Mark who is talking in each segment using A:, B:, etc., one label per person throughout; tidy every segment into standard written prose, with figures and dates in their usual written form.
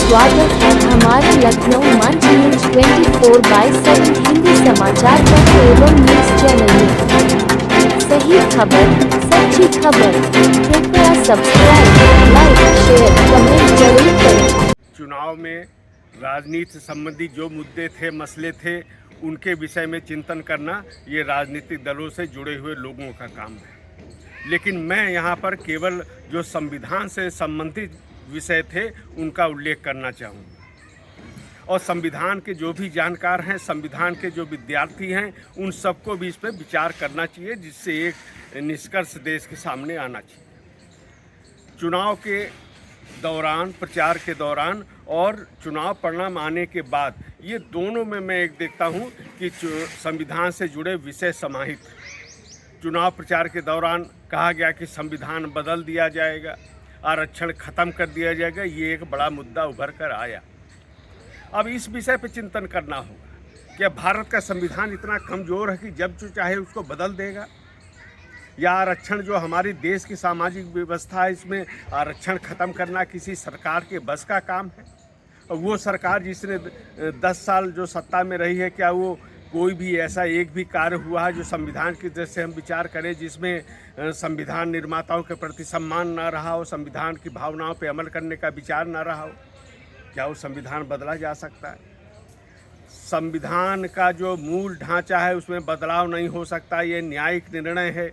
A: स्वागत है हमारे लखनऊ मंच न्यूज 24/7 हिंदी समाचार पत्र एवं न्यूज चैनल में। सही खबर, सच्ची खबर। कृपया सब्सक्राइब, लाइक, शेयर, कमेंट जरूर करें।
B: चुनाव में राजनीति से संबंधी जो मुद्दे थे, मसले थे, उनके विषय में चिंतन करना ये राजनीतिक दलों से जुड़े हुए लोगों का काम है। लेकिन मैं यहाँ पर केवल जो संविधान से संबंधित विषय थे उनका उल्लेख करना चाहूँगा। और संविधान के जो भी जानकार हैं, संविधान के जो विद्यार्थी हैं, उन सबको भी इस पर विचार करना चाहिए, जिससे एक निष्कर्ष देश के सामने आना चाहिए। चुनाव के दौरान, प्रचार के दौरान और चुनाव परिणाम आने के बाद, ये दोनों में मैं एक देखता हूँ कि संविधान से जुड़े विषय समाहित। चुनाव प्रचार के दौरान कहा गया कि संविधान बदल दिया जाएगा, आरक्षण खत्म कर दिया जाएगा, ये एक बड़ा मुद्दा उभर कर आया। अब इस विषय पर चिंतन करना होगा, क्या भारत का संविधान इतना कमज़ोर है कि जब जो चाहे उसको बदल देगा, या आरक्षण जो हमारे देश की सामाजिक व्यवस्था है, इसमें आरक्षण खत्म करना किसी सरकार के बस का काम है? और वो सरकार जिसने 10 साल जो सत्ता में रही है, क्या वो कोई भी ऐसा एक भी कार्य हुआ है जो संविधान की दृष्टि से हम विचार करें, जिसमें संविधान निर्माताओं के प्रति सम्मान ना रहा हो, संविधान की भावनाओं पर अमल करने का विचार ना रहा हो? क्या वो संविधान बदला जा सकता है? संविधान का जो मूल ढांचा है उसमें बदलाव नहीं हो सकता, ये न्यायिक निर्णय है।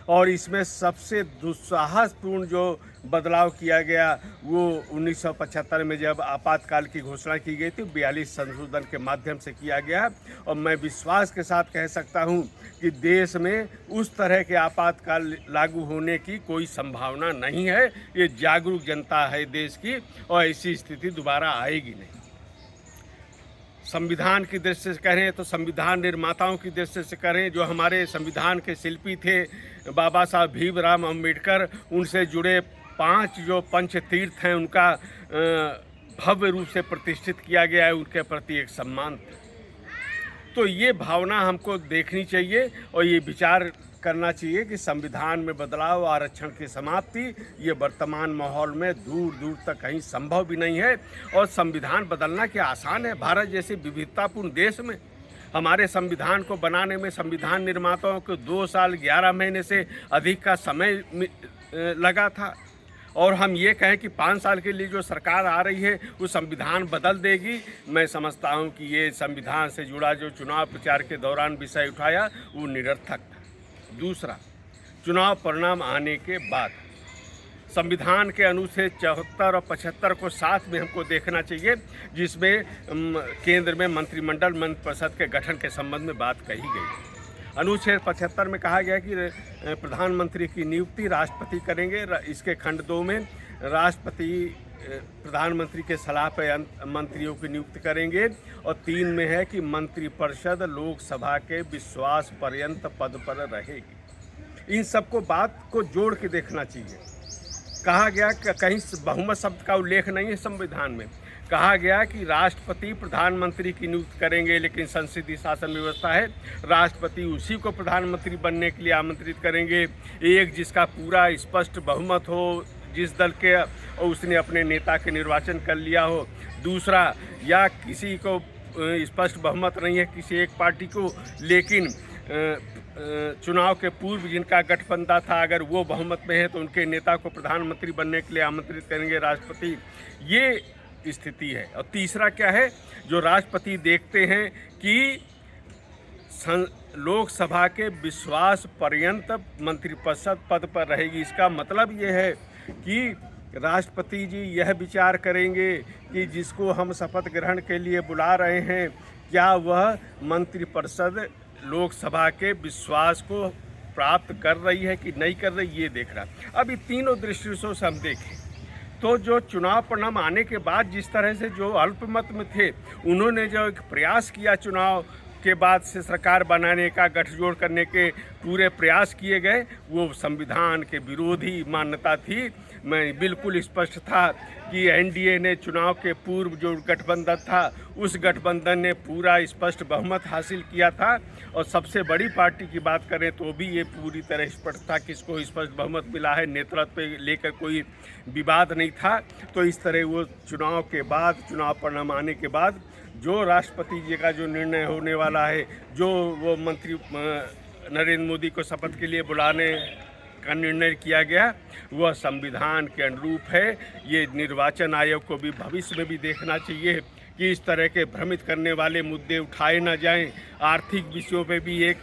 B: और इसमें सबसे दुस्साहसपूर्ण जो बदलाव किया गया वो 1975 में जब आपातकाल की घोषणा की गई थी, 42 संशोधन के माध्यम से किया गया। और मैं विश्वास के साथ कह सकता हूं कि देश में उस तरह के आपातकाल लागू होने की कोई संभावना नहीं है। ये जागरूक जनता है देश की, और ऐसी स्थिति दोबारा आएगी नहीं। संविधान की दृष्टि से करें तो संविधान निर्माताओं की दृष्टि से करें, जो हमारे संविधान के शिल्पी थे बाबा साहब भीमराव अम्बेडकर, उनसे जुड़े 5 जो पंच तीर्थ हैं, उनका भव्य रूप से प्रतिष्ठित किया गया है, उनके प्रति एक सम्मान। तो ये भावना हमको देखनी चाहिए और ये विचार करना चाहिए कि संविधान में बदलाव, आरक्षण की समाप्ति, ये वर्तमान माहौल में दूर दूर तक कहीं संभव भी नहीं है। और संविधान बदलना क्या आसान है? भारत जैसे विविधतापूर्ण देश में हमारे संविधान को बनाने में संविधान निर्माताओं को 2 साल 11 महीने से अधिक का समय लगा था। और हम ये कहें कि 5 साल के लिए जो सरकार आ रही है वो संविधान बदल देगी, मैं समझता हूँ कि ये संविधान से जुड़ा जो चुनाव प्रचार के दौरान विषय उठाया वो निरर्थक था। दूसरा, चुनाव परिणाम आने के बाद संविधान के अनुच्छेद 74 और 75 को साथ में हमको देखना चाहिए, जिसमें केंद्र में मंत्रिमंडल मंत्रिपरिषद के गठन के संबंध में बात कही गई। अनुच्छेद 75 में कहा गया कि प्रधानमंत्री की नियुक्ति राष्ट्रपति करेंगे। इसके खंड 2 में राष्ट्रपति प्रधानमंत्री के सलाह पर मंत्रियों की नियुक्ति करेंगे। और 3 में है कि मंत्रिपरिषद लोकसभा के विश्वास पर्यंत पद पर रहेगी। इन सबको बात को जोड़ के देखना चाहिए। कहा गया कि कहीं बहुमत शब्द का उल्लेख नहीं है संविधान में। कहा गया कि राष्ट्रपति प्रधानमंत्री की नियुक्ति करेंगे, लेकिन संसदीय शासन व्यवस्था है, राष्ट्रपति उसी को प्रधानमंत्री बनने के लिए आमंत्रित करेंगे। एक, जिसका पूरा स्पष्ट बहुमत हो, जिस दल के उसने अपने नेता के निर्वाचन कर लिया हो। दूसरा, या किसी को स्पष्ट बहुमत नहीं है किसी एक पार्टी को, लेकिन चुनाव के पूर्व जिनका गठबंधन था, अगर वो बहुमत में है तो उनके नेता को प्रधानमंत्री बनने के लिए आमंत्रित करेंगे राष्ट्रपति। ये स्थिति है। और तीसरा क्या है, जो राष्ट्रपति देखते हैं कि लोकसभा के विश्वास पर्यंत मंत्रिपरिषद पद पर रहेगी। इसका मतलब ये है कि राष्ट्रपति जी यह विचार करेंगे कि जिसको हम शपथ ग्रहण के लिए बुला रहे हैं, क्या वह मंत्रिपरिषद लोकसभा के विश्वास को प्राप्त कर रही है कि नहीं कर रही, ये देख रहा। अब इन तीनों दृष्टियों से हम देखें तो जो चुनाव परिणाम आने के बाद जिस तरह से जो अल्पमत में थे, उन्होंने जो एक प्रयास किया चुनाव के बाद से सरकार बनाने का, गठजोड़ करने के पूरे प्रयास किए गए, वो संविधान के विरोधी मान्यता थी। में बिल्कुल स्पष्ट था कि एनडीए ने चुनाव के पूर्व जो गठबंधन था उस गठबंधन ने पूरा स्पष्ट बहुमत हासिल किया था। और सबसे बड़ी पार्टी की बात करें तो भी ये पूरी तरह स्पष्ट था कि इसको स्पष्ट बहुमत मिला है, नेतृत्व पे लेकर कोई विवाद नहीं था। तो इस तरह वो चुनाव के बाद, चुनाव परिणाम आने के बाद जो राष्ट्रपति जी का जो निर्णय होने वाला है, जो वो मंत्री नरेंद्र मोदी को शपथ के लिए बुलाने का निर्णय किया गया, वह संविधान के अनुरूप है। ये निर्वाचन आयोग को भी भविष्य में भी देखना चाहिए कि इस तरह के भ्रमित करने वाले मुद्दे उठाए ना जाएं। आर्थिक विषयों पे भी एक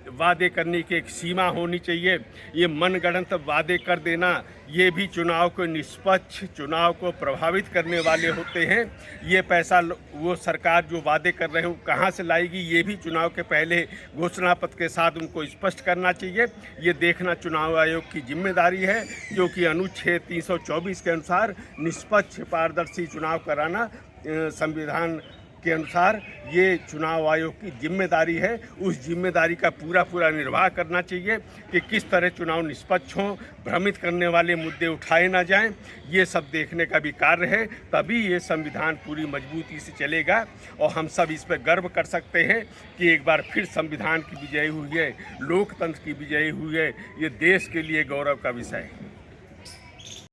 B: वादे करने की एक सीमा होनी चाहिए। ये मनगढ़ंत वादे कर देना, ये भी चुनाव को निष्पक्ष, चुनाव को प्रभावित करने वाले होते हैं। ये पैसा वो सरकार जो वादे कर रहे हो कहाँ से लाएगी, ये भी चुनाव के पहले घोषणा पत्र के साथ उनको स्पष्ट करना चाहिए। ये देखना चुनाव आयोग की जिम्मेदारी है, जो कि अनुच्छेद 324 के अनुसार निष्पक्ष पारदर्शी चुनाव कराना संविधान के अनुसार ये चुनाव आयोग की जिम्मेदारी है। उस जिम्मेदारी का पूरा निर्वाह करना चाहिए कि किस तरह चुनाव निष्पक्ष हों, भ्रमित करने वाले मुद्दे उठाए ना जाएं। ये सब देखने का भी कार्य है, तभी ये संविधान पूरी मजबूती से चलेगा और हम सब इस पर गर्व कर सकते हैं कि एक बार फिर संविधान की विजय हुई है, लोकतंत्र की विजय हुई है। ये देश के लिए गौरव का विषय है।